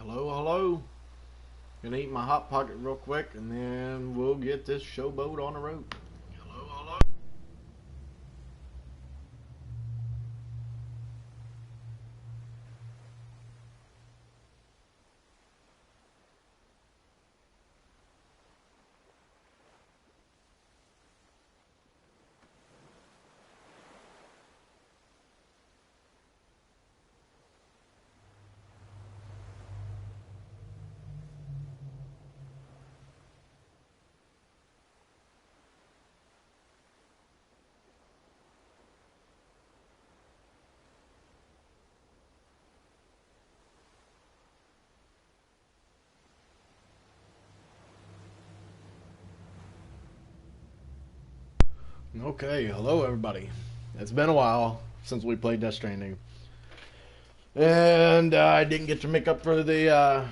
Hello, hello. Gonna eat my hot pocket real quick, and then we'll get this showboat on the road. Hello, hello. Okay, hello everybody. It's been a while since we played Death Stranding. And I didn't get to make up for the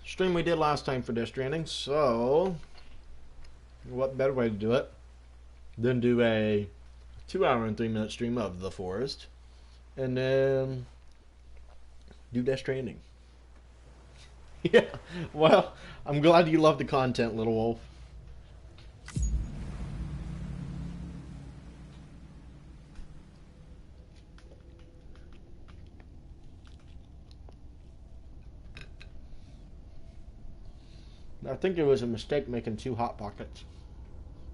stream we did last time for Death Stranding, so what better way to do it than do a 2 hour and 3 minute stream of The Forest, and then do Death Stranding. Yeah, well, I'm glad you love the content, Little Wolf. I think it was a mistake making 2 hot pockets.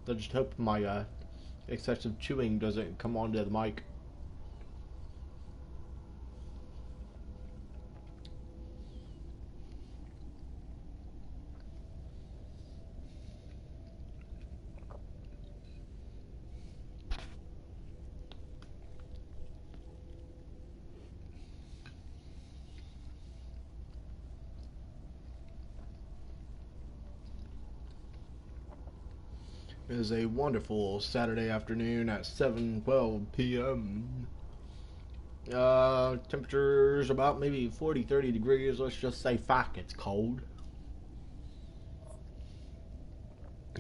I just hope my excessive chewing doesn't come onto the mic. It is a wonderful Saturday afternoon at 7:12 p.m. Temperature's about maybe 40, 30 degrees. Let's just say fuck, it's cold.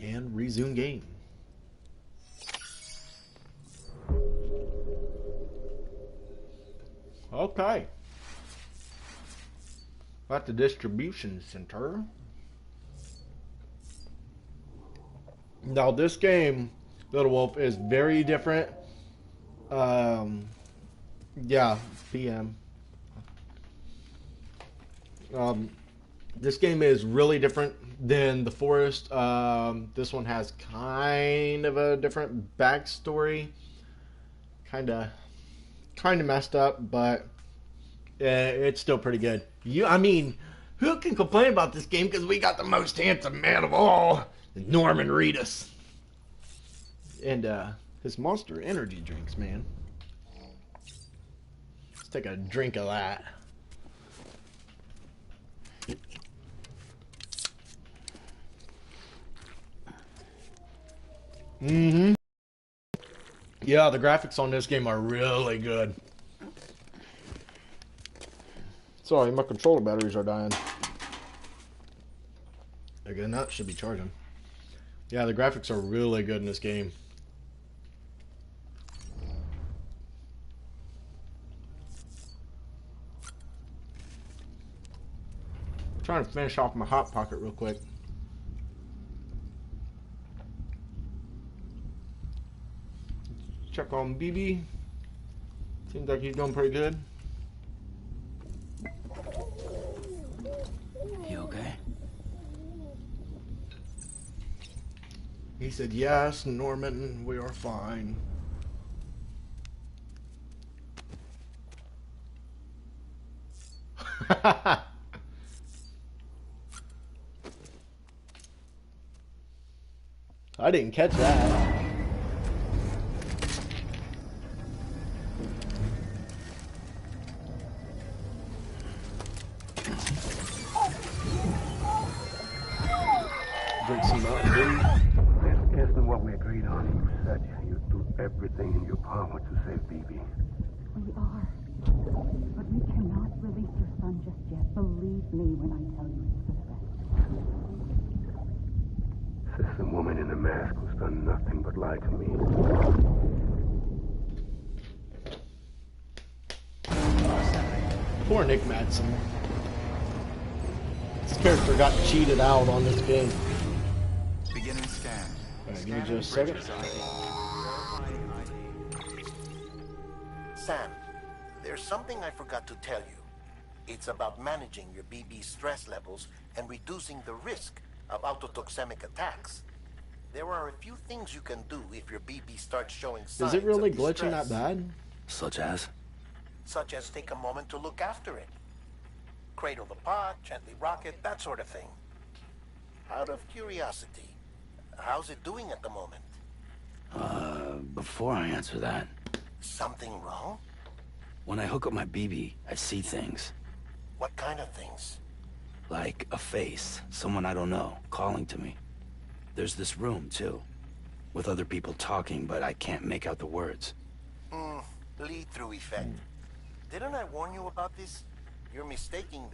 And resume game. Okay. At the distribution center. Now this game, Little Wolf, is very different. Yeah, PM. This game is really different than The Forest. This one has kind of a different backstory. Kind of messed up, but it's still pretty good. I mean, who can complain about this game? Because we got the most handsome man of all, Norman Reedus, and his Monster Energy drinks, man. Let's take a drink of that. Mm-hmm. Yeah, the graphics on this game are really good. Sorry, my controller batteries are dying. Again, that should be charging. Yeah, the graphics are really good in this game. I'm trying to finish off my hot pocket real quick. Check on BB. Seems like he's doing pretty good. You okay? He said, yes, Norman, we are fine. I didn't catch that. Drink some Mountain Dew. This isn't what we agreed on. You said you'd do everything in your power to save Bibi. We are. But we cannot release your son just yet. Believe me when I tell you it's for the best. This is a woman in a mask who's done nothing but lie to me. Poor Nick Madsen. This character got cheated out on this game. Beginning scan. Alright, give me just a second. Sam, there's something I forgot to tell you. It's about managing your BB stress levels and reducing the risk of autotoxemic attacks. There are a few things you can do if your BB starts showing signs Is it really of glitching distress. that bad? Such as? Such as take a moment to look after it. Cradle the pod, gently rock it, that sort of thing. Out of curiosity, how's it doing at the moment? Before I answer that, Something wrong? when I hook up my BB, I see things. What kind of things? Like a face, someone I don't know, calling to me. There's this room, too, with other people talking, but I can't make out the words. Lead-through effect. Didn't I warn you about this? You're mistaking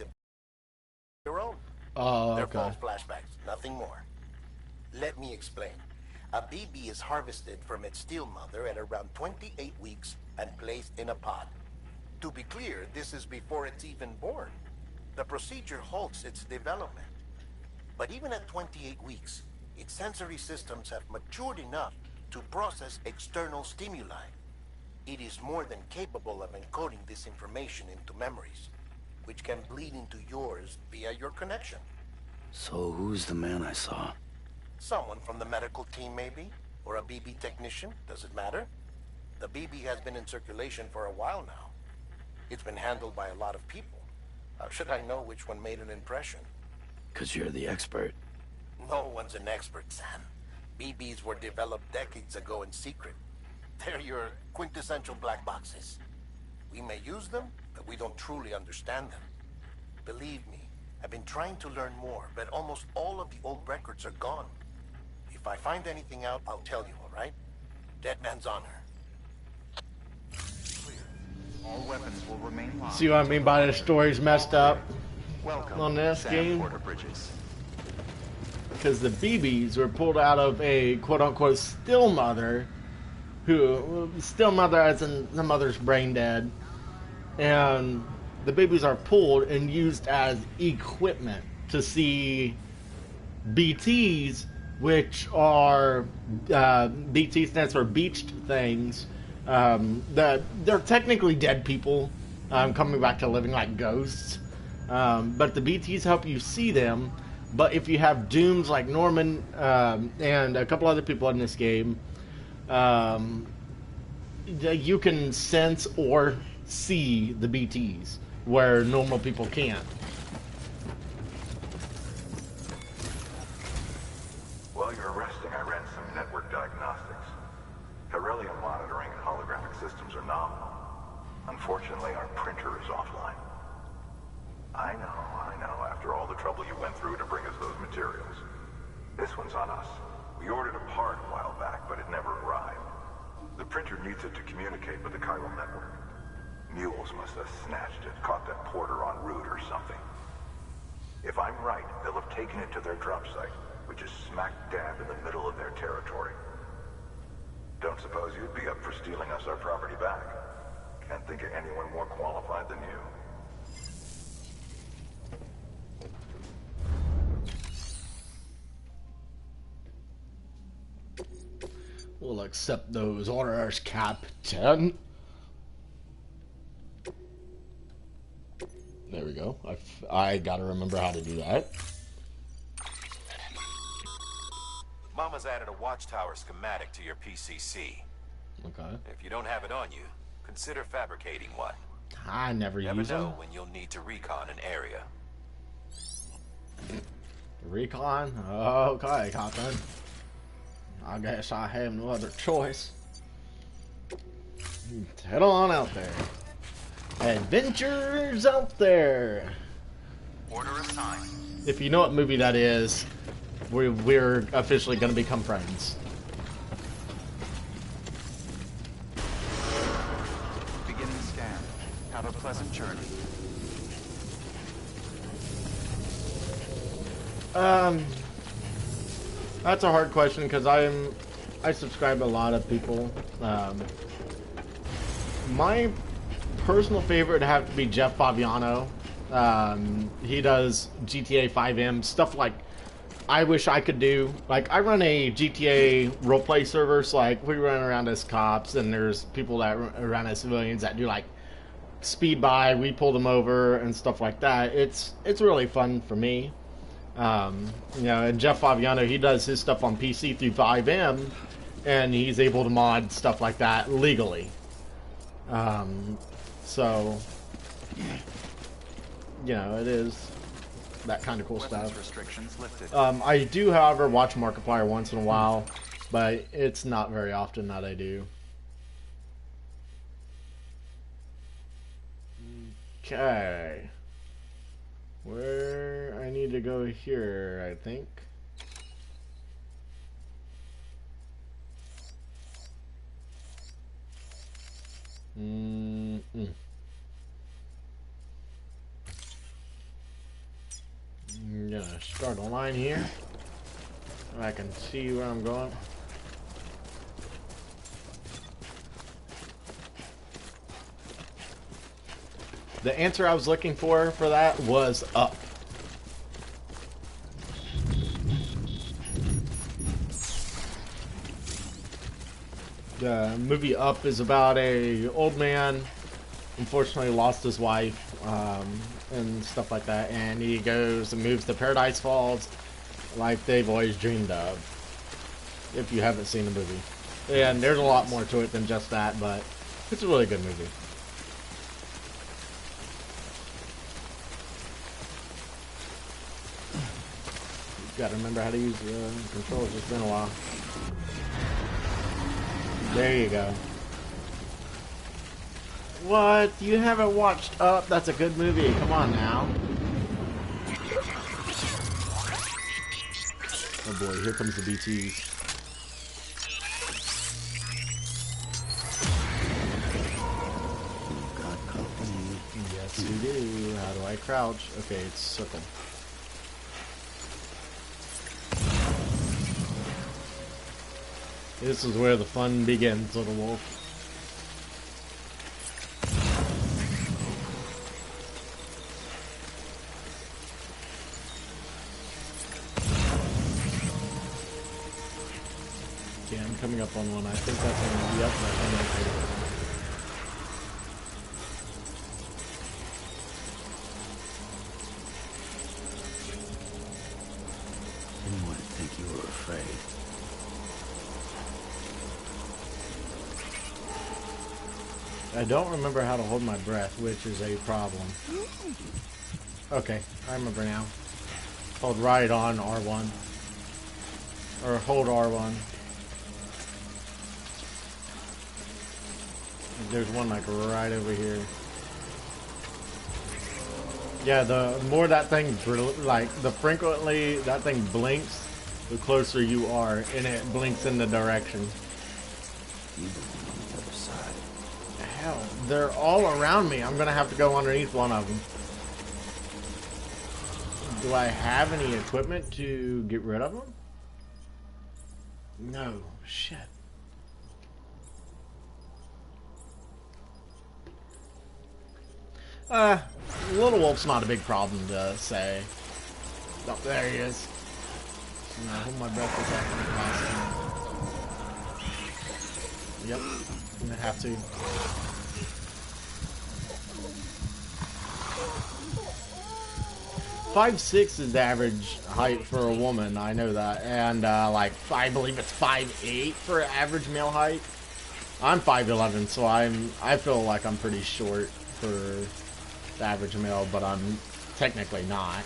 your own. Oh, They're okay. false flashbacks, nothing more. Let me explain. A BB is harvested from its steel mother at around 28 weeks and placed in a pod. To be clear, this is before it's even born. The procedure halts its development. But even at 28 weeks, its sensory systems have matured enough to process external stimuli. It is more than capable of encoding this information into memories, which can bleed into yours via your connection. So who's the man I saw? Someone from the medical team, maybe? Or a BB technician? Does it matter? The BB has been in circulation for a while now. It's been handled by a lot of people. How should I know which one made an impression? 'Cause you're the expert. No one's an expert, Sam. BBs were developed decades ago in secret. They're your quintessential black boxes. We may use them, but we don't truly understand them. Believe me, I've been trying to learn more, but almost all of the old records are gone. If I find anything out, I'll tell you, all right? Dead man's honor. All weapons will remain locked. See what I mean by the story's messed up Welcome, on this Sam game? Porter Bridges. Because the BBs were pulled out of a quote-unquote still mother, who still mother as in the mother's brain dead, and the babies are pulled and used as equipment to see BTs, which are BT stands for beached things. That they're technically dead people coming back to living like ghosts, but the BTs help you see them. But if you have dooms like Norman and a couple other people in this game, you can sense or see the BTs where normal people can't. While you're resting, I ran some network diagnostics. Beryllium monitoring and holographic systems are nominal. Unfortunately, our printer is offline. I know. After all the trouble you went through to bring us those materials. This one's on us. We ordered a part a while back, but it never arrived. The printer needs it to communicate with the chiral network. Mules must have snatched it, caught that porter en route or something. If I'm right, they'll have taken it to their drop site, which is smack dab in the middle of their territory. Don't suppose you'd be up for stealing us our property back? Can't think of anyone more qualified than you. We'll accept those orders, Captain. There we go. I gotta remember how to do that. Mama's added a watchtower schematic to your PCC. Okay. If you don't have it on you, consider fabricating one. I never Never use them. know when you'll need to recon an area. Recon? Okay, Captain. I guess I have no other choice. Head on out there. Adventures out there. Order assigned. If you know what movie that is, we're officially going to become friends. Beginning scan. Have a pleasant journey. That's a hard question because I subscribe to a lot of people. My personal favorite would have to be Jeff Fabiano. He does GTA 5M stuff like I wish I could do. Like, I run a GTA roleplay server, so like we run around as cops, and there's people that run around as civilians that do like speed by. We pull them over and stuff like that. It's really fun for me. You know, and Jeff Favignano, he does his stuff on PC through 5M, and he's able to mod stuff like that legally. So, you know, it is that kind of cool stuff. Restrictions lifted. I do, however, watch Markiplier once in a while, but it's not very often that I do. Okay. Where I need to go here, I think. I'm gonna start a line here. I can see where I'm going. The answer I was looking for that was up. The movie Up is about a old man, unfortunately lost his wife, and stuff like that, and he goes and moves to Paradise Falls like they've always dreamed of, if you haven't seen the movie. And there's a lot more to it than just that, but it's a really good movie. Gotta remember how to use the controls. It's been a while. There you go. What? You haven't watched Up? That's a good movie. Come on now. Oh boy, here comes the BTs. Got company. Yes, you do. How do I crouch? Okay, it's circle. This is where the fun begins, little wolf. Okay, I'm coming up on one. I think that's going to be up. Didn't want to think you were afraid. I don't remember how to hold my breath, which is a problem. Okay, I remember now. Hold right on R1. Or hold R1. There's one like right over here. Yeah, the more that thing, like, the frequently that thing blinks, the closer you are, and it blinks in the direction. You belong on the other side. Hell, they're all around me. I'm gonna have to go underneath one of them. Do I have any equipment to get rid of them? No. Shit. Little Wolf's not a big problem to say. Oh, there he is. I'm gonna hold my breath for a second. Yep. I'm gonna have to. 5'6" is the average height for a woman, I know that, and like I believe it's 5'8" for average male height. I'm 5'11", so I feel like I'm pretty short for the average male, but I'm technically not.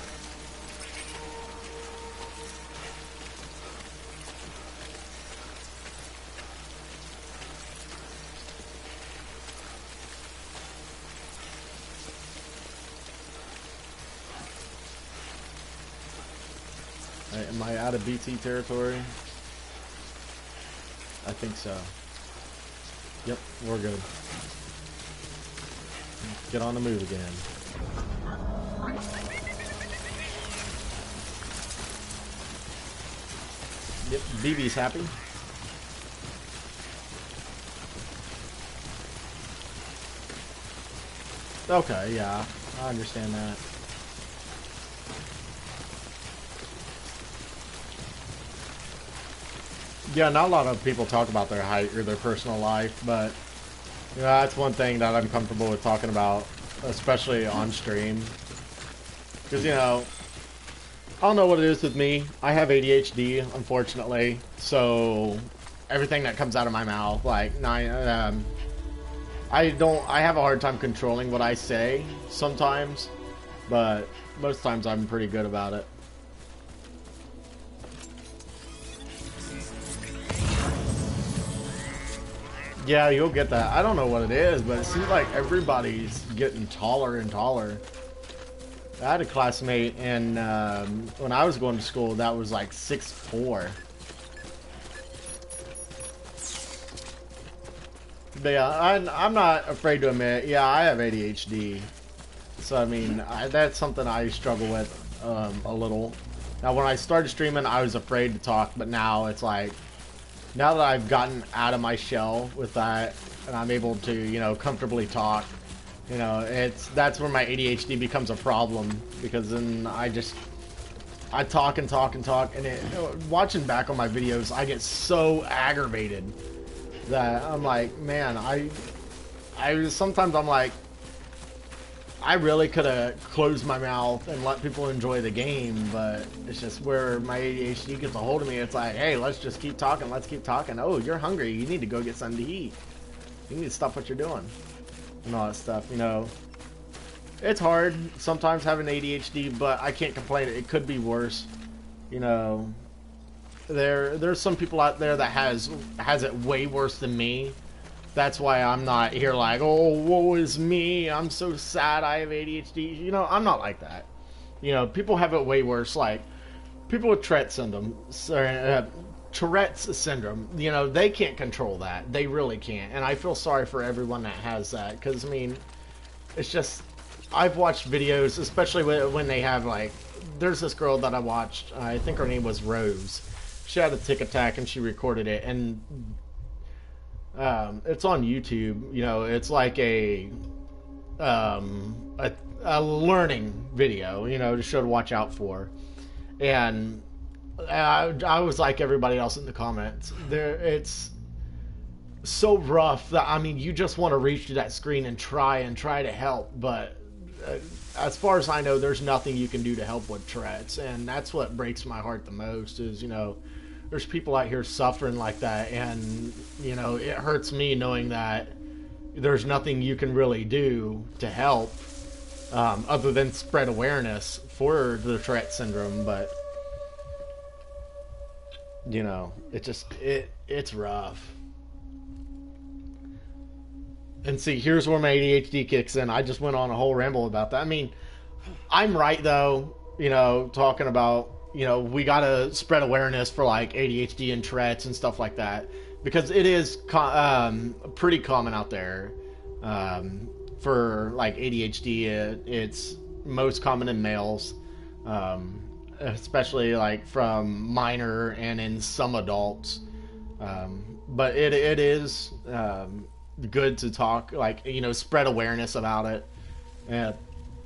Am I out of BT territory? I think so. Yep, we're good. Get on the move again. Yep, BB's happy. Okay, yeah, I understand that. Yeah, not a lot of people talk about their height or their personal life, but that's one thing that I'm comfortable with talking about, especially on stream. Because, I don't know what it is with me. I have ADHD, unfortunately, so everything that comes out of my mouth, I have a hard time controlling what I say sometimes, but most times I'm pretty good about it. Yeah, you'll get that. I don't know what it is, but it seems like everybody's getting taller and taller. I had a classmate, and when I was going to school, that was like 6'4". But yeah, I'm not afraid to admit, yeah, I have ADHD. So, I mean, that's something I struggle with a little. Now, when I started streaming, I was afraid to talk, but now it's like, now that I've gotten out of my shell with that, and I'm able to, comfortably talk, that's where my ADHD becomes a problem, because then I talk and talk and talk, and watching back on my videos, I get so aggravated that I'm like, man, sometimes I'm like, I really could have closed my mouth and let people enjoy the game, but it's just where my ADHD gets a hold of me. It's like, hey, let's just keep talking. Let's keep talking. Oh, you're hungry. You need to go get something to eat. You need to stop what you're doing. And all that stuff, It's hard sometimes having ADHD, but I can't complain. It could be worse. There's some people out there that has it way worse than me. That's why I'm not here like, oh, woe is me, I'm so sad I have ADHD. I'm not like that. People have it way worse. Like, people with Tourette's syndrome, they can't control that. They really can't. And I feel sorry for everyone that has that. Because, I mean, it's just, I've watched videos, especially when they have, like, there's this girl that I watched, I think her name was Rose. She had a tic attack and she recorded it. And it's on YouTube. It's like a learning video, to show to watch out for. And I was like everybody else in the comments. It's so rough that, I mean, you just want to reach to that screen and try to help, but as far as I know, there's nothing you can do to help with Tourette's, and that's what breaks my heart the most. Is there's people out here suffering like that, and it hurts me knowing that there's nothing you can really do to help other than spread awareness for the Tourette syndrome. But it's rough. And see, here's where my ADHD kicks in. I just went on a whole ramble about that. I mean, I'm right though, talking about, we gotta spread awareness for like ADHD and Tourette's and stuff like that, because it is pretty common out there. For like ADHD, it's most common in males, especially like from minor and in some adults. But it is good to talk, like, spread awareness about it and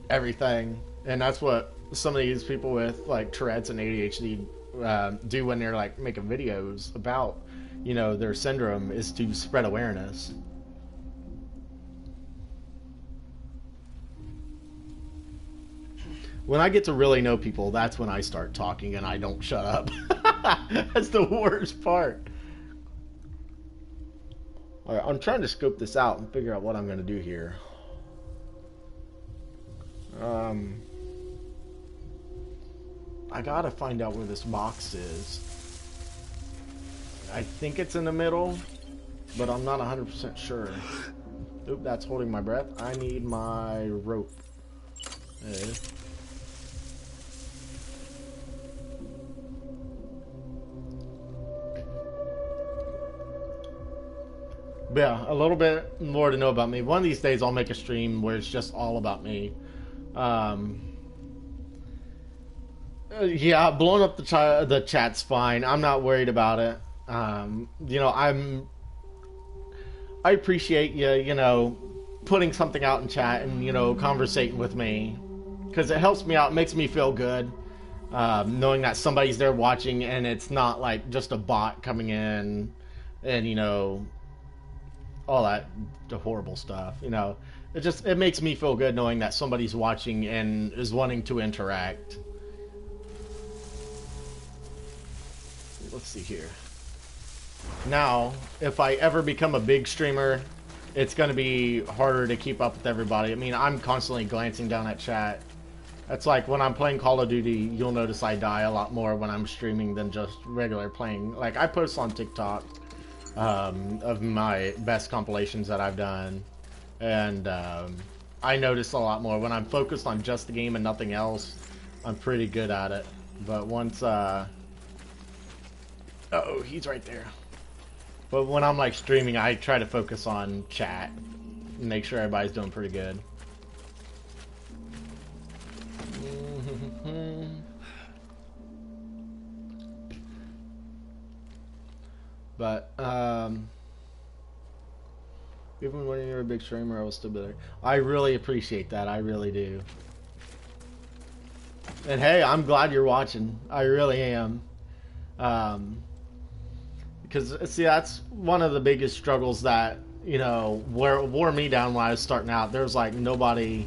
everything. And that's what some of these people with like Tourette's and ADHD do when they're like making videos about their syndrome, is to spread awareness. When I get to really know people, that's when I start talking and I don't shut up. That's the worst part. Alright, I'm trying to scope this out and figure out what I'm going to do here. I gotta find out where this box is. I think it's in the middle, but I'm not 100% sure. Oop, that's holding my breath. I need my rope. There it is. But yeah, a little bit more to know about me. One of these days I'll make a stream where it's just all about me. Yeah, blowing up the chat's fine. I'm not worried about it. I appreciate you, putting something out in chat and, conversating with me, because it helps me out, makes me feel good. knowing that somebody's there watching and it's not like just a bot coming in and, you know, all that horrible stuff, you know. It makes me feel good knowing that somebody's watching and is wanting to interact. Let's see here. Now, if I ever become a big streamer, it's going to be harder to keep up with everybody. I mean, I'm constantly glancing down at chat. That's like when I'm playing Call of Duty, you'll notice I die a lot more when I'm streaming than just regular playing. Like, I post on TikTok of my best compilations that I've done. And I notice a lot more. When I'm focused on just the game and nothing else, I'm pretty good at it. But once... Uh-oh, he's right there. But when I'm like streaming, I try to focus on chat and make sure everybody's doing pretty good. But even when you're a big streamer, I will still be there. I really appreciate that. I really do. And hey, I'm glad you're watching. I really am. Because, see, that's one of the biggest struggles that, you know, wore me down when I was starting out. There was, like, nobody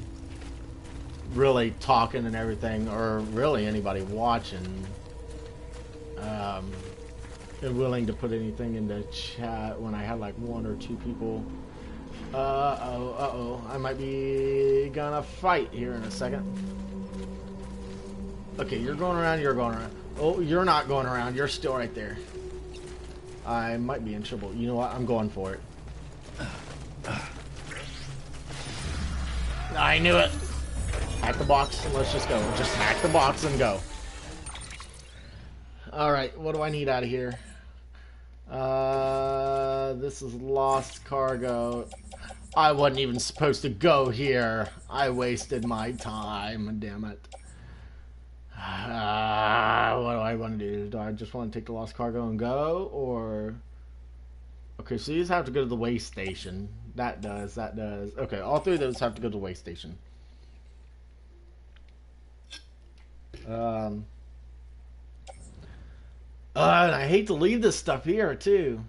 really talking and everything, or really anybody watching, and willing to put anything into chat when I had, like, one or two people. Uh-oh. I might be gonna fight here in a second. Okay, you're going around, you're going around. Oh, you're not going around, you're still right there. I might be in trouble. You know what? I'm going for it. I knew it. Hack the box and let's just go. Just hack the box and go. Alright, what do I need out of here? This is lost cargo. I wasn't even supposed to go here. I wasted my time. Damn it. What do I want to do? Do I just want to take the lost cargo and go? Or... Okay, so these have to go to the waste station. That does. Okay, all three of those have to go to the waste station. And I hate to leave this stuff here, too.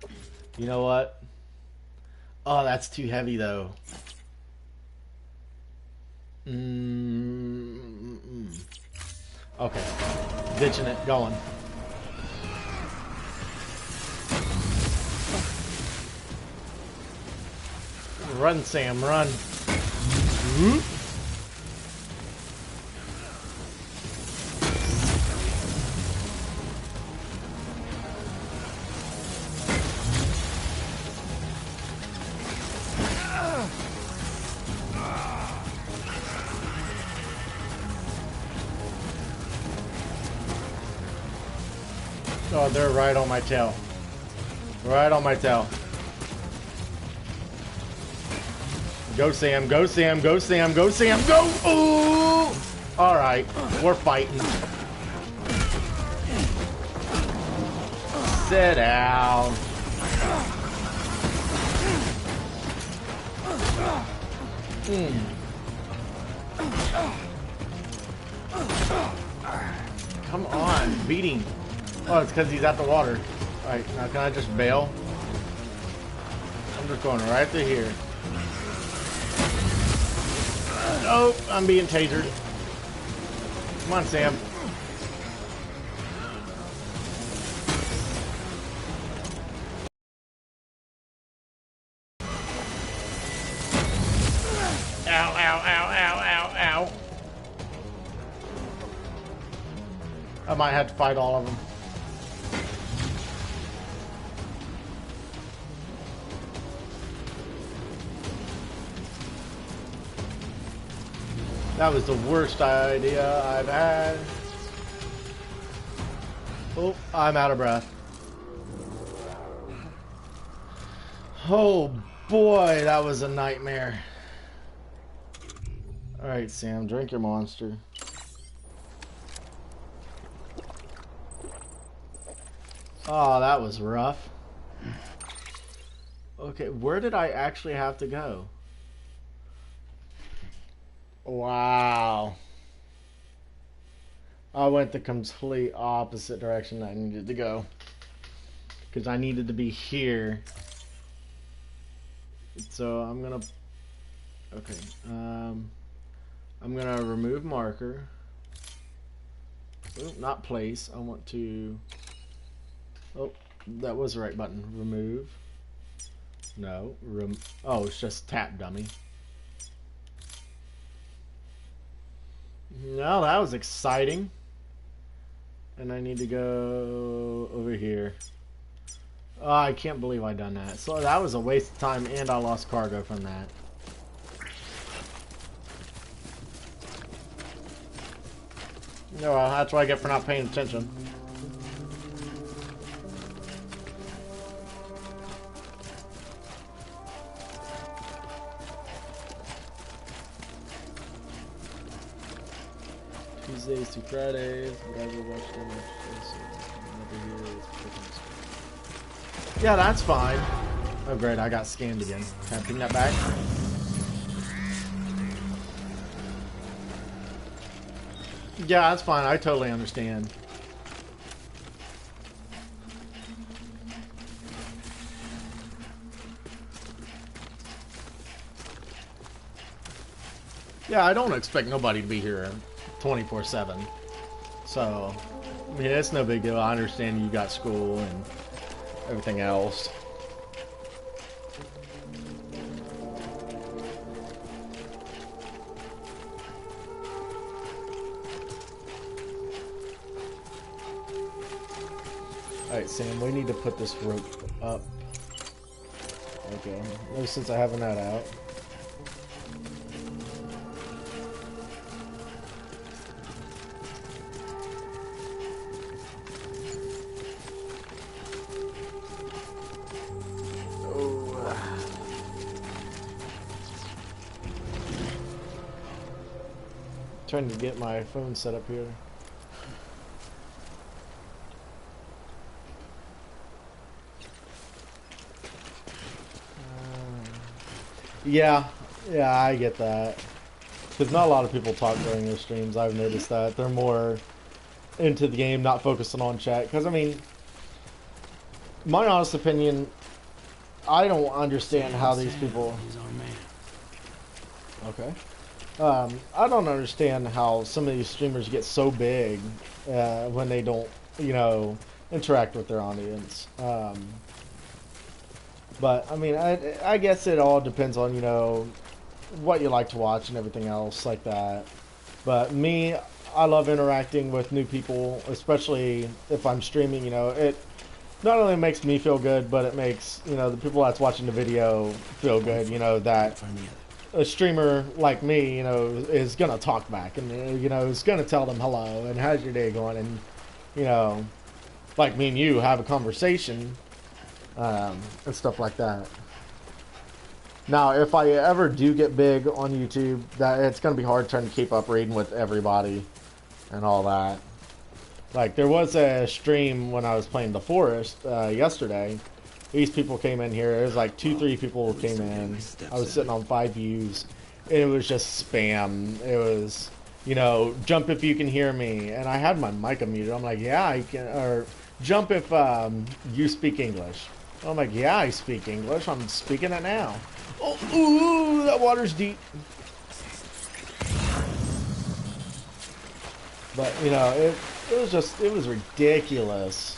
You know what? Oh, that's too heavy, though. Okay. Ditching it. Going. Run, Sam. Run. Whoop. Oh, they're right on my tail. Right on my tail. Go, Sam. Go, Sam. Go, Sam. Go, Sam. Go! Ooh! Alright. We're fighting. Sit down. Come on. Beating. Oh, it's because he's at the water. Alright, now can I just bail? I'm just going right through here. Oh, I'm being tasered. Come on, Sam. Ow, ow, ow, ow, ow, ow. I might have to fight all of them. That was the worst idea I've had. Oh, I'm out of breath. Oh boy, that was a nightmare. Alright, Sam, drink your monster. Oh, that was rough. Okay, where did I actually have to go? Wow. I went the complete opposite direction I needed to go. Because I needed to be here. So I'm gonna... Okay. I'm gonna remove marker. Oh, not place. I want to... Oh, that was the right button. Remove. No. Oh, it's just tap dummy. No, that was exciting. And I need to go over here. Oh, I can't believe I done that. So that was a waste of time, and I lost cargo from that. No, well, that's what I get for not paying attention. Tuesdays to Fridays, whatever, watch them. Yeah, that's fine. Oh great, I got scanned again. Can I bring that back? Yeah, that's fine. I totally understand. Yeah, I don't expect nobody to be here 24/7. So, I mean, it's no big deal. I understand you got school and everything else. Alright, Sam, we need to put this rope up. Okay, no sense of having that out. Trying to get my phone set up here. Yeah, I get that. Because not a lot of people talk during their streams. I've noticed that. They're more into the game, not focusing on chat. Because, I mean, my honest opinion, I don't understand how these people... Okay. I don't understand how some of these streamers get so big when they don't, you know, interact with their audience. But, I mean, I guess it all depends on, you know, what you like to watch and everything else like that. But me, I love interacting with new people, especially if I'm streaming, you know. It not only makes me feel good, but it makes, you know, the people that's watching the video feel good, you know, that a streamer like me, you know, is going to talk back and, you know, is going to tell them hello and how's your day going, and, you know, like me and you have a conversation and stuff like that. Now, if I ever do get big on YouTube, that it's going to be hard trying to keep up reading with everybody and all that. Like, there was a stream when I was playing The Forest yesterday. These people came in here. It was like 2-3 people came in. I was sitting on 5 views. It was just spam. It was, you know, jump if you can hear me. And I had my mic unmuted. I'm like, yeah, I can. Or jump if you speak English. I'm like, yeah, I speak English. I'm speaking it now. Oh, ooh, that water's deep. But, you know, it was ridiculous.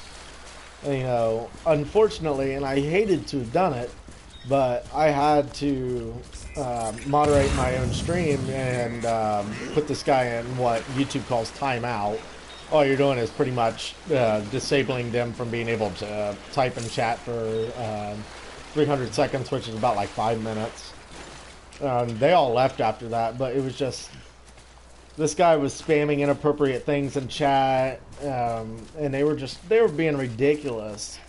You know, unfortunately, and I hated to have done it, but I had to moderate my own stream and put this guy in what YouTube calls timeout. All you're doing is pretty much disabling them from being able to type and chat for 300 seconds, which is about like 5 minutes. They all left after that, but it was just... This guy was spamming inappropriate things in chat, and they were being ridiculous,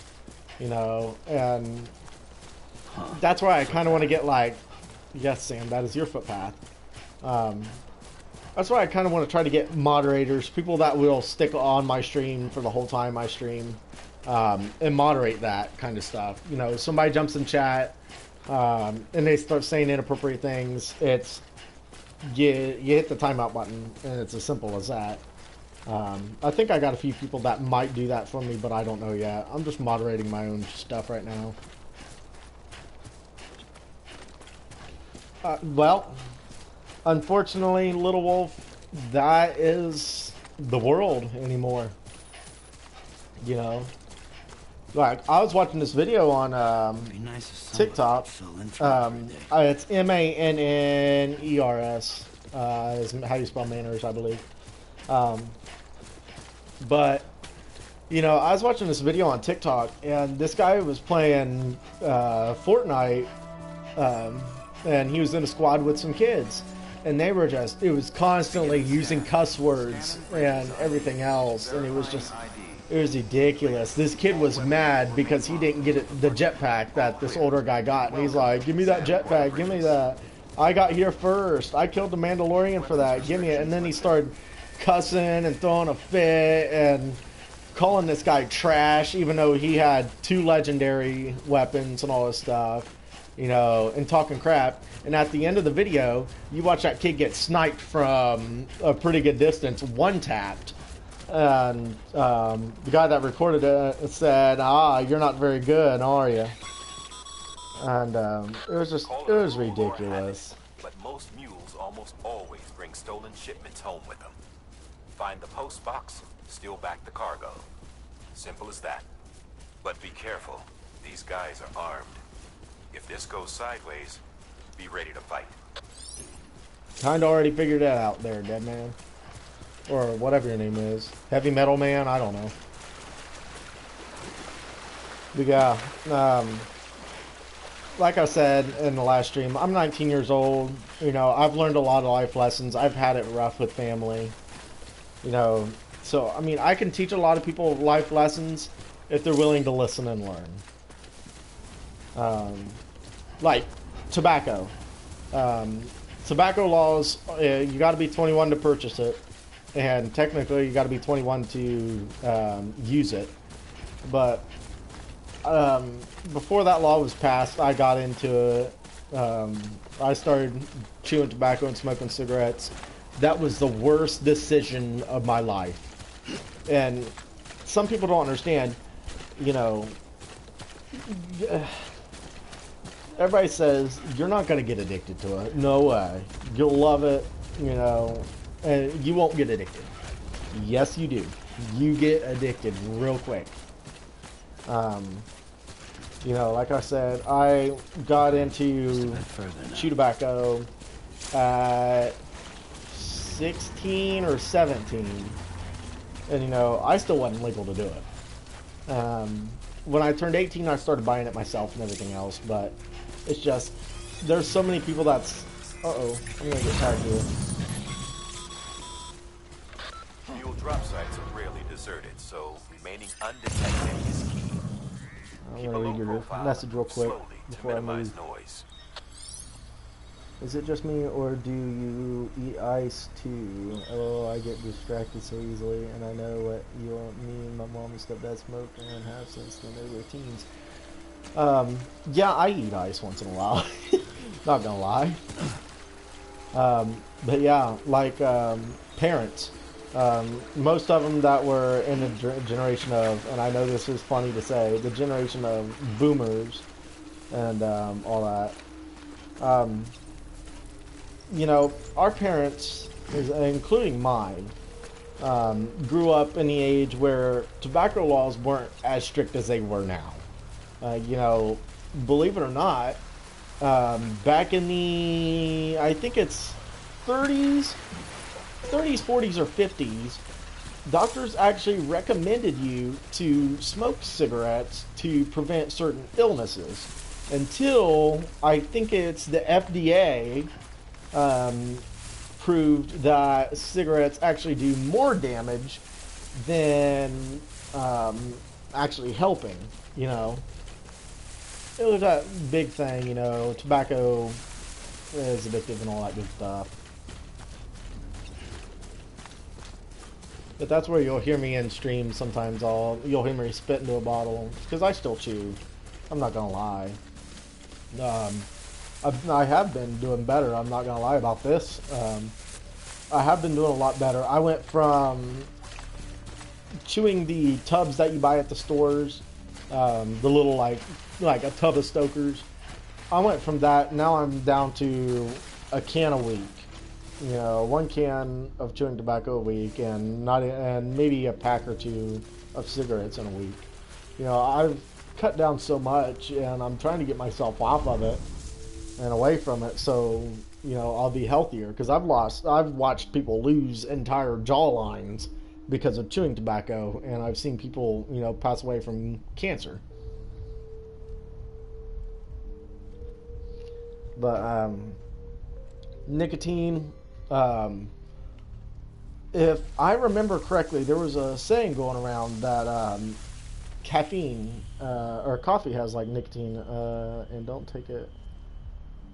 you know, and that's why I kind of want to get like, yes, Sam, that is your footpath. That's why I kind of want to try to get moderators, people that will stick on my stream for the whole time I stream, and moderate that kind of stuff. You know, somebody jumps in chat, and they start saying inappropriate things, it's... You hit the timeout button, and it's as simple as that. I think I got a few people that might do that for me, but I don't know yet. I'm just moderating my own stuff right now. Well, unfortunately, Little Wolf, that is the world anymore. You know? Like, I was watching this video on TikTok. It's Manners, is how you spell manners, I believe. But, you know, I was watching this video on TikTok, and this guy was playing Fortnite, and he was in a squad with some kids. And they were just, it was constantly using cuss words and everything else, and it was just... It was ridiculous. This kid was mad because he didn't get the jetpack that this older guy got. And he's like, give me that jetpack, give me that. I got here first. I killed the Mandalorian for that. Give me it. And then he started cussing and throwing a fit and calling this guy trash, even though he had 2 legendary weapons and all this stuff. You know, and talking crap. And at the end of the video, you watch that kid get sniped from a pretty good distance, one-tapped. And the guy that recorded it said, you're not very good, are you? And it was just, it was ridiculous. But most mules almost always bring stolen shipments home with them. Find the post box, steal back the cargo. Simple as that. But be careful, these guys are armed. If this goes sideways, be ready to fight. Kinda already figured that out there, dead man. Or whatever your name is. Heavy Metal Man, I don't know. But yeah, like I said in the last stream, I'm 19 years old. You know, I've learned a lot of life lessons. I've had it rough with family. You know, so, I mean, I can teach a lot of people life lessons if they're willing to listen and learn. Like, tobacco. Tobacco laws, you gotta be 21 to purchase it. And technically, you got to be 21 to use it. But before that law was passed, I got into it. I started chewing tobacco and smoking cigarettes. That was the worst decision of my life. And some people don't understand, you know, everybody says, you're not going to get addicted to it. No way. You'll love it, you know. And you won't get addicted. Yes, you do. You get addicted real quick. You know, like I said, I got into chew tobacco at 16 or 17. And, you know, I still wasn't legal to do it. When I turned 18, I started buying it myself and everything else. But it's just, there's so many people that's... Uh-oh, I'm going to get tagged here. Drop sites are rarely deserted, so remaining undetected is key. I'm gonna read your message real quick before I move. Noise. Is it just me, or do you eat ice too? Oh, I get distracted so easily, and I know what me and my mom and stepdad smoke and have since when they were teens. Yeah, I eat ice once in a while. Not gonna lie. But yeah, like parents. Most of them that were in the generation of, and I know this is funny to say, the generation of boomers and all that. You know, our parents, including mine, grew up in the age where tobacco laws weren't as strict as they were now. You know, believe it or not, back in the, I think it's 30s, 40s, or 50s, doctors actually recommended you to smoke cigarettes to prevent certain illnesses. Until, I think it's the FDA proved that cigarettes actually do more damage than actually helping, you know. It was that big thing, you know, tobacco is addictive and all that good stuff. But that's where you'll hear me in stream sometimes. You'll hear me spit into a bottle because I still chew. I'm not gonna lie. I have been doing better. I'm not gonna lie about this. I have been doing a lot better. I went from chewing the tubs that you buy at the stores, the little like a tub of Stokers. I went from that. Now I'm down to a can a week. You know, 1 can of chewing tobacco a week, and maybe a pack or 2 of cigarettes in a week. You know, I've cut down so much, and I'm trying to get myself off of it and away from it, so you know I'll be healthier. Because I've watched people lose entire jaw lines because of chewing tobacco, and I've seen people, you know, pass away from cancer. But nicotine, if I remember correctly, there was a saying going around that caffeine or coffee has like nicotine, and don't take it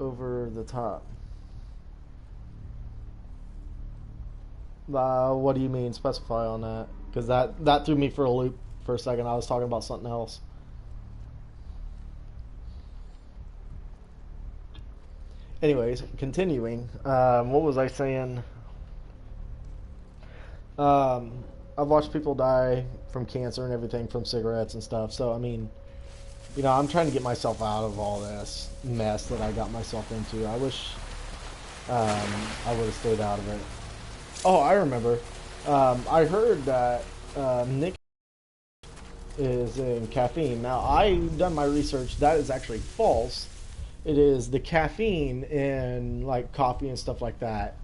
over the top. What do you mean? Specify on that, because that threw me for a loop for a second. I was talking about something else. Anyways, continuing. What was I saying? I've watched people die from cancer and everything from cigarettes and stuff. So, I mean, you know, I'm trying to get myself out of all this mess that I got myself into. I wish I would have stayed out of it. Oh, I remember. I heard that nicotine is in caffeine. Now, I've done my research. That is actually false. It is the caffeine in like coffee and stuff like that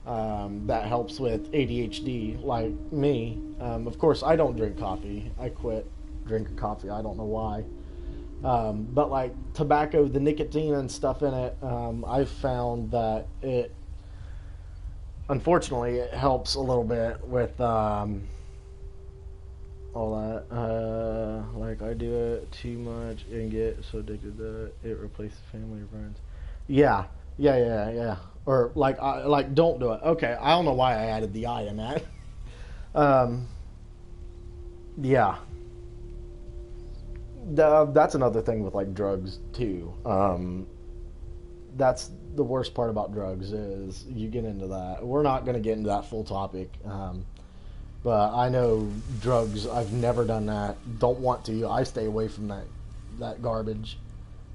that helps with ADHD, like me. Of course, I don't drink coffee. I quit drinking coffee. I don't know why. But like tobacco, the nicotine and stuff in it, I've found that it, unfortunately, it helps a little bit with all that. Like I do it too much and get so addicted that it replaces family or friends. Yeah. Or like don't do it. Okay, I don't know why I added the I in that. Yeah. That's another thing with like drugs too. That's the worst part about drugs is you get into that. We're not going to get into that full topic. But I know drugs. I've never done that. Don't want to. I stay away from that garbage.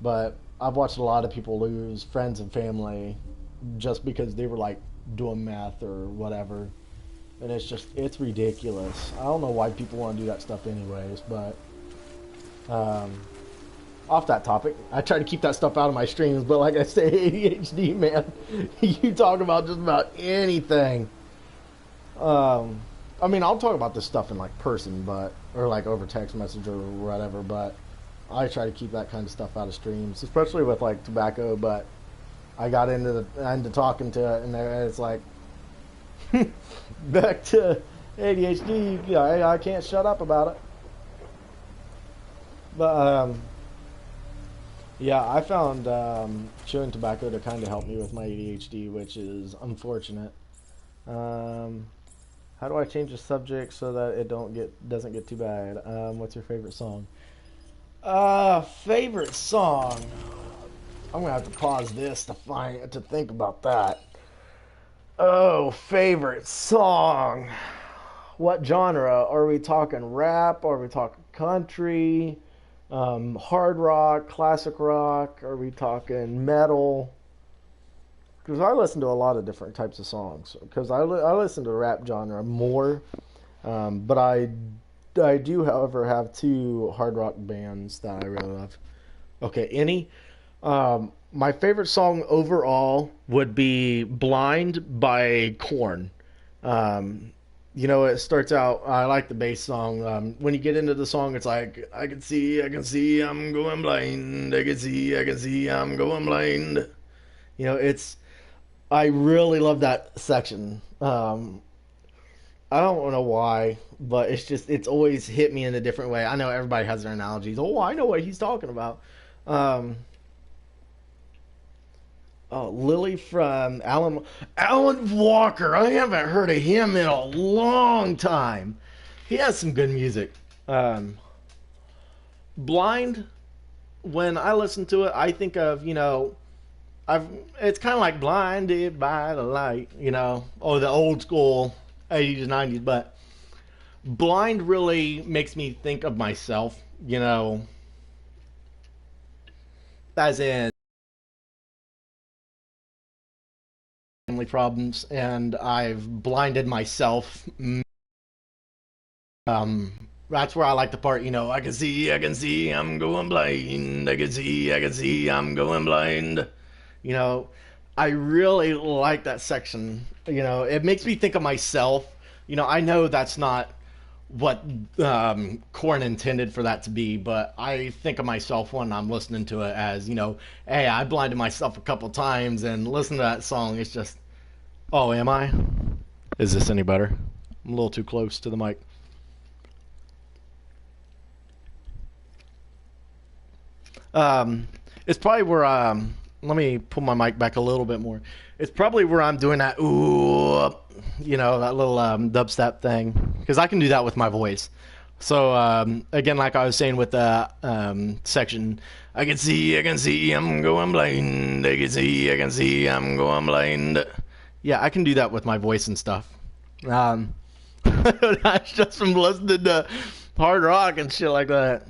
But I've watched a lot of people lose friends and family just because they were like doing meth or whatever. And it's ridiculous. I don't know why people want to do that stuff anyways, but off that topic, I try to keep that stuff out of my streams, but like I say, ADHD, man, you talk about just about anything. I mean, I'll talk about this stuff in like person, or like over text message or whatever, but I try to keep that kind of stuff out of streams, especially with like tobacco. But I got into talking to it, and it's like back to ADHD. Yeah, I can't shut up about it. But yeah, I found chewing tobacco to kind of help me with my ADHD, which is unfortunate. How do I change the subject so that it doesn't get too bad? What's your favorite song? Favorite song. I'm gonna have to pause this to think about that. Oh, favorite song. What genre? Are we talking rap? Are we talking country? Hard rock, classic rock? Are we talking metal? Because I listen to a lot of different types of songs. Because I listen to rap genre more. But I do, however, have 2 hard rock bands that I really love. Okay, any? My favorite song overall would be Blind by Korn. You know, it starts out, I like the bass song. When you get into the song, it's like, I can see, I'm going blind. I can see, I'm going blind. You know, I really love that section. I don't know why, but it's always hit me in a different way. I know everybody has their analogies. Oh, I know what he's talking about. Lily from Alan Walker. I haven't heard of him in a long time. He has some good music. Blind, when I listen to it, I think of, you know, it's kind of like Blinded by the Light, you know, or the old school 80s, 90s, but Blind really makes me think of myself, you know, as in family problems, and I've blinded myself. That's where I like the part, you know, I can see, I'm going blind. I can see, I'm going blind. You know, I really like that section. You know, it makes me think of myself. You know, I know that's not what Korn intended for that to be, but I think of myself when I'm listening to it as, you know, hey, I blinded myself a couple times, and listen to that song. It's just, oh, am I? Is this any better? I'm a little too close to the mic. It's probably where let me pull my mic back a little bit more. It's probably where I'm doing that ooh, you know, that little dubstep thing, because I can do that with my voice. So again, like I was saying with the section, I can see, I'm going blind. I can see, I'm going blind. Yeah, I can do that with my voice and stuff. That's just from listening to hard rock and shit like that.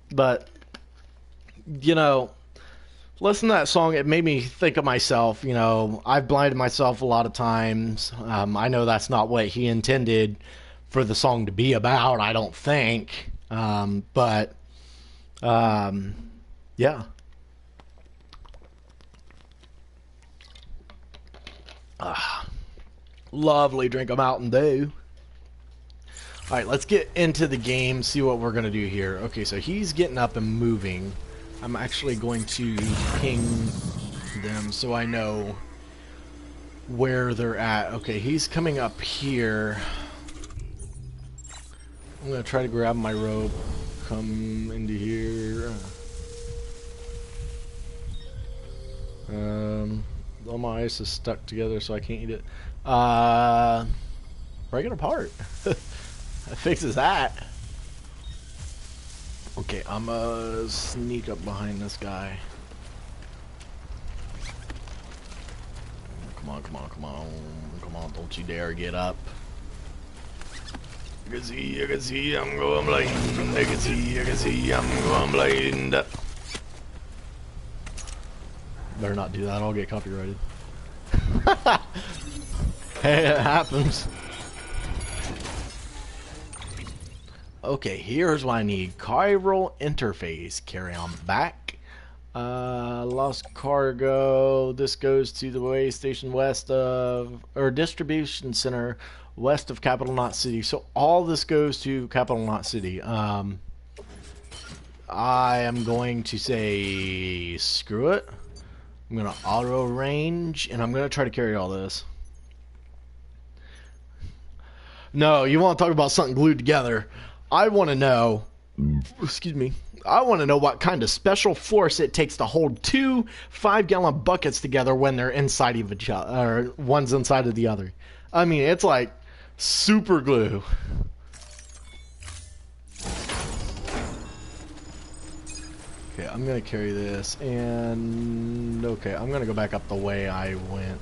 But, you know, listen to that song, it made me think of myself. You know, I've blinded myself a lot of times. I know that's not what he intended for the song to be about, I don't think. But, yeah. Lovely drink of Mountain Dew. Alright, let's get into the game, see what we're going to do here. Okay, so he's getting up and moving. I'm actually going to ping them so I know where they're at. Okay, he's coming up here. I'm going to try to grab my rope. Come into here. All my ice is stuck together so I can't eat it. Break it apart. That fixes that. Okay, I'm gonna sneak up behind this guy. Come on, come on, come on. Come on, don't you dare get up. I can see, I'm going blind. I can see, I'm going blind. Better not do that, I'll get copyrighted. Hey, it happens. Okay, here's what I need. Chiral interface. Carry on back. Lost cargo. This goes to the way station west of, or distribution center west of Capital Knot City. So all this goes to Capital Knot City. I am going to say screw it. I'm going to auto range, and I'm going to try to carry all this. No, you want to talk about something glued together. I want to know, excuse me, I want to know what kind of special force it takes to hold two 5-gallon buckets together when they're inside of each other, or one's inside of the other. I mean, it's like super glue. Okay, I'm going to carry this, and okay, I'm going to go back up the way I went.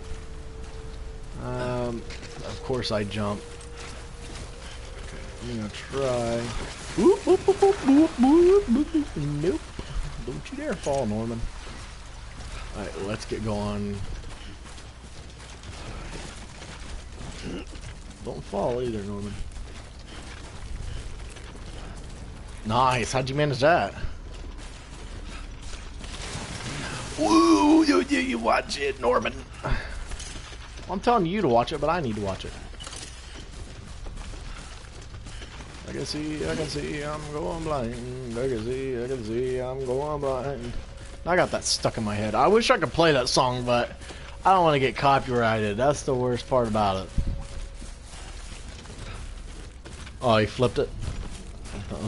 Of course I jumped. I'm gonna try. Whoop, whoop, whoop, whoop, whoop, whoop, whoop. Nope. Don't you dare fall, Norman. Alright, let's get going. Don't fall either, Norman. Nice. How'd you manage that? Woo! You watch it, Norman. I'm telling you to watch it, but I need to watch it. I can see, I'm going blind. I can see, I'm going blind. I got that stuck in my head. I wish I could play that song, but I don't want to get copyrighted. That's the worst part about it. Oh, he flipped it?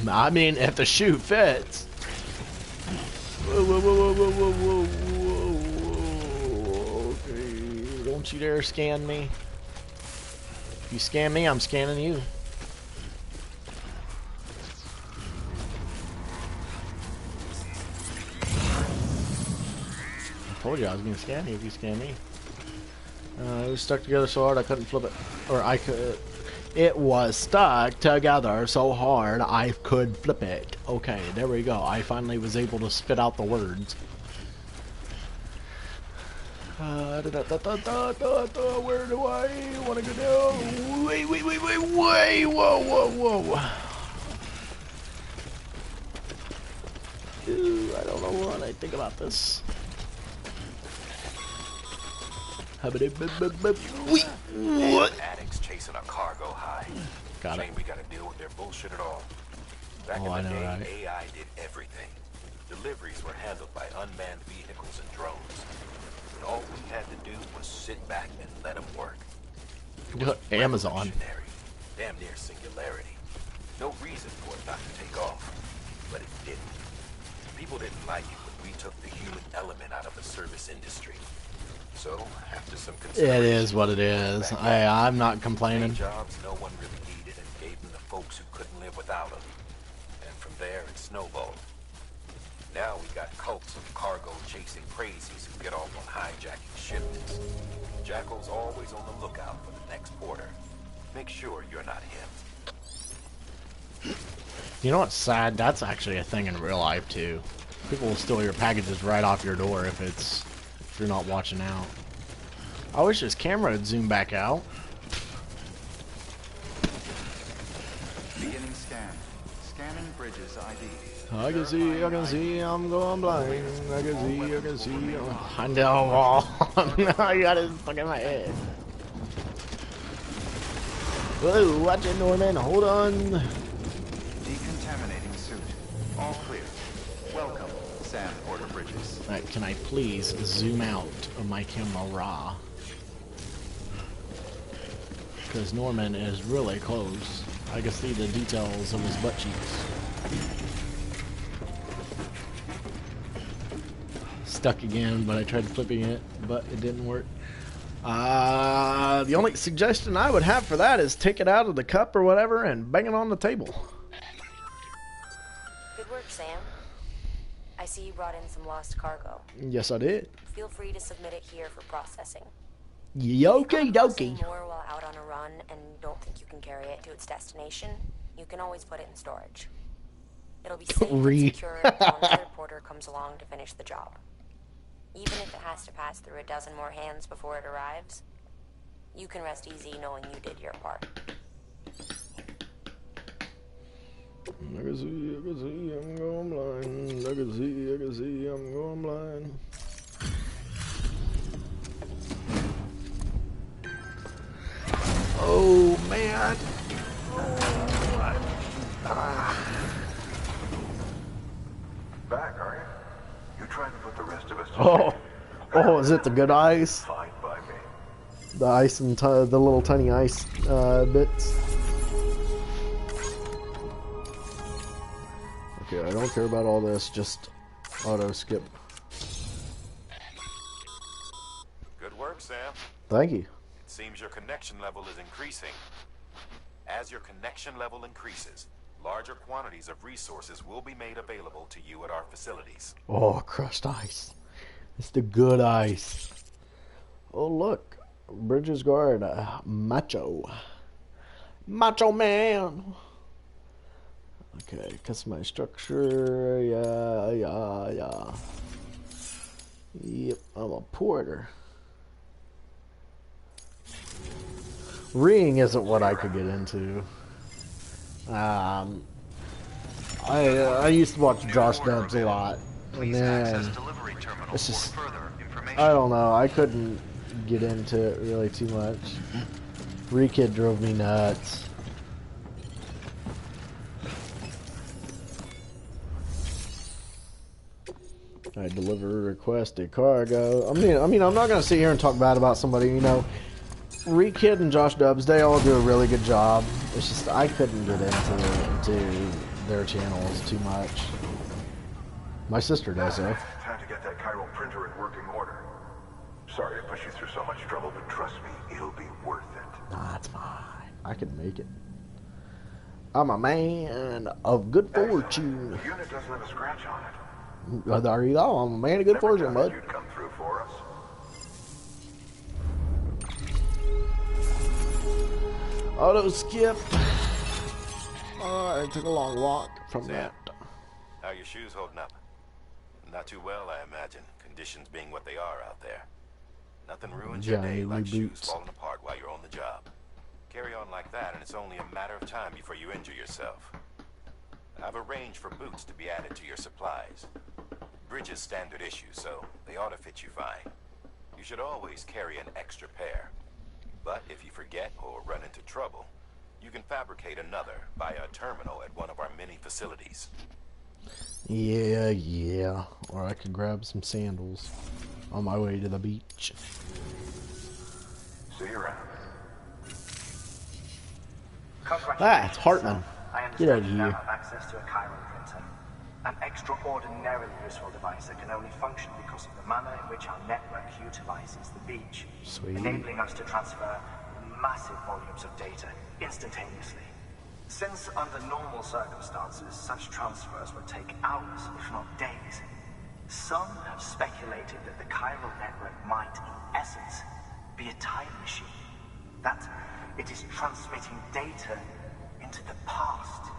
I mean, if the shoe fits. Whoa, whoa, whoa, whoa, whoa, whoa, whoa. Okay, don't you dare scan me. If you scan me, I'm scanning you. I told you I was gonna scan you if you scan me. It was stuck together so hard I couldn't flip it. Or I could... It was stuck together so hard I could flip it. Okay, there we go. I finally was able to spit out the words. Where do I want to go now? Wait, whoa. Ooh, I don't know what I think about this. What? Addicts chasing a cargo high. Got it. Shame we gotta deal with their bullshit at all. Back Oh, in I the know, day, right? AI did everything. Deliveries were handled by unmanned vehicles and drones. And all we had to do was sit back and let them work. It was Amazon. revolutionary, damn near singularity. No reason for it not to take off, but it didn't. People didn't like it when we took the human element out of the service industry. So, after some It consideration, is what it is. I'm not complaining. jobs no one really needed and gave them to folks who couldn't live without them. And from there, it snowballed. Now we got cults of cargo-chasing crazies who get off on hijacking shipments. Jackal's always on the lookout for the next order. Make sure you're not him. You know what's sad? That's actually a thing in real life too. People will steal your packages right off your door if you're not watching out. I wish this camera would zoom back out. Beginning scan. Scanning Bridges ID. I can see, I'm going blind. I can see. I know. No, I got it stuck in my head. Whoa, watch it, Norman. Hold on. Decontaminating suit. All clear. Welcome, Sam Porter Bridges. Alright, can I please zoom out of my camera? Because Norman is really close. I can see the details of his butt cheeks. Stuck again, but I tried flipping it, but it didn't work. The only suggestion I would have for that is take it out of the cup or whatever and bang it on the table. Good work, Sam. I see you brought in some lost cargo. Yes, I did. Feel free to submit it here for processing. Yokie dokie. More while out on a run and don't think you can carry it to its destination, you can always put it in storage. It'll be safe and secure until another porter comes along to finish the job. Even if it has to pass through a dozen more hands before it arrives, you can rest easy knowing you did your part. I can see, I'm going blind. I can see, I'm going blind. Oh, man. Back, are you? You tried to put the rest of us to Oh, shame. oh, is it the good ice? Fine by me. The ice and the little tiny ice bits. Okay, I don't care about all this. Just auto skip. Good work, Sam. Thank you. It seems your connection level is increasing. As your connection level increases, larger quantities of resources will be made available to you at our facilities. Oh, crushed ice. It's the good ice. Oh, look. Bridges guard. Macho. Macho man. Okay, customize structure. Yeah. Yep, I'm a porter. Reading isn't what I could get into. I used to watch Josh Dubs a lot, and then it's just, I don't know, I couldn't get into it really too much. Re-Kid drove me nuts. I deliver requested cargo. I mean, I'm not gonna sit here and talk bad about somebody, you know. Re-Kid and Josh Dubs, they all do a really good job. It's just I couldn't get into their channels too much. My sister does though. Time to get that chiral printer in working order. Sorry to push you through so much trouble, but trust me, it'll be worth it. Nah, it's fine. I can make it. I'm a man of good fortune. The unit doesn't have a scratch on it. There you go. I'm a man of good fortune, bud. You'd come through for us. Auto skip. I took a long walk from that. How are your shoes holding up? Not too well, I imagine. Conditions being what they are out there. Nothing ruins your day like shoes falling apart while you're on the job. Carry on like that, and it's only a matter of time before you injure yourself. I've arranged for boots to be added to your supplies. Bridges standard issue, so they ought to fit you fine. You should always carry an extra pair. But if you forget or run into trouble, you can fabricate another via a terminal at one of our many facilities. Yeah. Or I could grab some sandals on my way to the beach. See you around. It's Hartman. Get out of You now here. have access to a chiral printer, an extraordinarily useful device that can only function because of the manner in which our network utilizes the beach, Sweet. enabling us to transfer massive volumes of data instantaneously. Since under normal circumstances, such transfers would take hours, if not days, some have speculated that the chiral network might, in essence, be a time machine. That it is transmitting data into the past.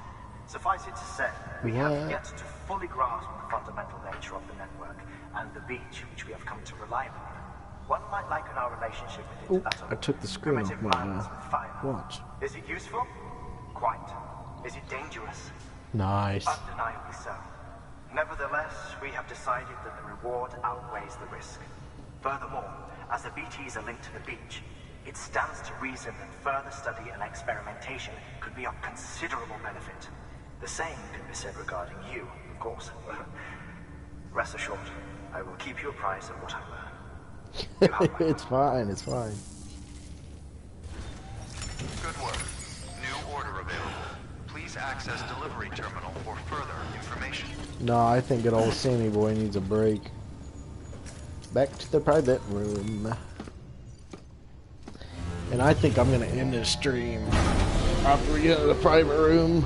Suffice it to say, we have yet to fully grasp the fundamental nature of the network and the beach which we have come to rely upon. One might liken our relationship with it to that of I took the screen off primitive my violence with fire. watch. Is it useful? Quite. Is it dangerous? Nice. Undeniably so. Nevertheless, we have decided that the reward outweighs the risk. Furthermore, as the BTs are linked to the beach, it stands to reason that further study and experimentation could be of considerable benefit. The same can be said regarding you, of course. Rest assured, I will keep you apprised of what I learn. You have my It's fine. It's fine. Good work. New order available. Please access delivery terminal for further information. No, I think good old Sammy boy needs a break. Back to the private room. And I think I'm gonna end this stream after we get to the private room.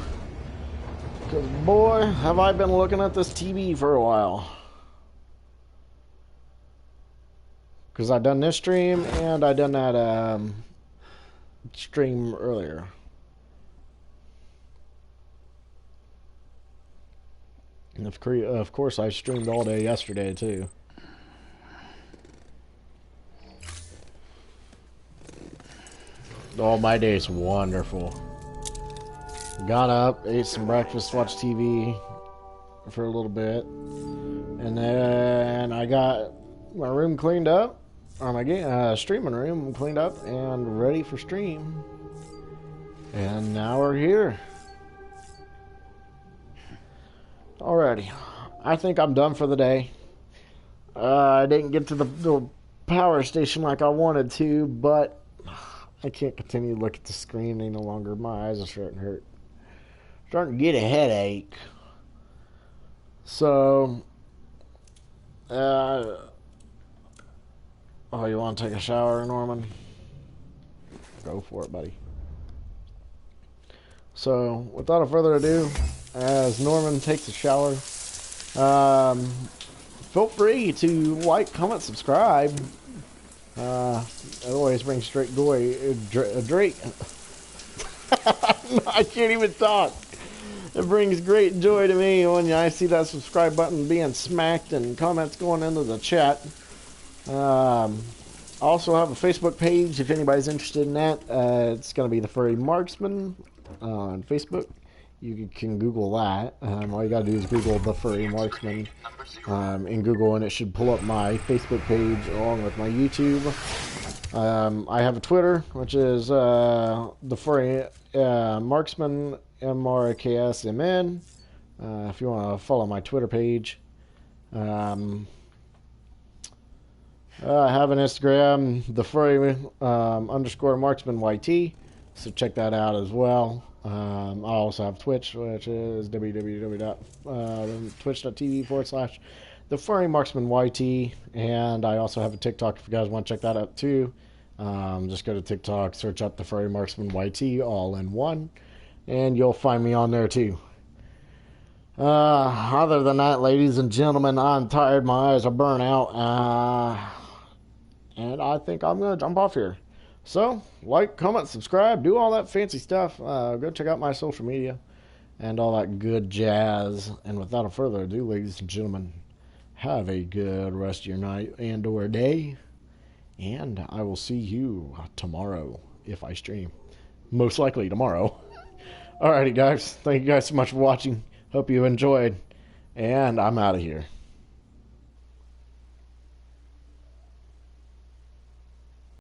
Because boy, have I been looking at this TV for a while. Because I done this stream and I done that stream earlier. And of course I streamed all day yesterday too. Oh, my day's wonderful. Got up, ate some breakfast, watched TV for a little bit, and then I got my room cleaned up, or my streaming room cleaned up and ready for stream. And now we're here. Alrighty, I think I'm done for the day. I didn't get to the power station like I wanted to, but I can't continue to look at the screen any longer. My eyes are starting to hurt. Starting to get a headache. So, oh, you want to take a shower, Norman? Go for it, buddy. So, without further ado, as Norman takes a shower, feel free to like, comment, subscribe. It always brings straight joy. Drake. I can't even talk. It brings great joy to me when I see that subscribe button being smacked and comments going into the chat. I also have a Facebook page if anybody's interested in that. It's going to be the Furry Marksman on Facebook. You can Google that. All you got to do is Google the Furry Marksman in Google, and it should pull up my Facebook page along with my YouTube. I have a Twitter, which is the Furry Marksman, MRKSMN. If you want to follow my Twitter page. I have an Instagram, the Furry _Marksman YT. So check that out as well. I also have Twitch, which is www.twitch.tv/the Furry Marksman YT. And I also have a TikTok if you guys want to check that out too. Just go to TikTok, search up the Furry Marksman YT all in one, and you'll find me on there too. Other than that, ladies and gentlemen, I'm tired. My eyes are burnt out. And I think I'm going to jump off here. So, like, comment, subscribe, do all that fancy stuff. Go check out my social media and all that good jazz. And without further ado, ladies and gentlemen, have a good rest of your night and or day. And I will see you tomorrow if I stream. Most likely tomorrow. Alrighty, guys. Thank you guys so much for watching. Hope you enjoyed. And I'm out of here.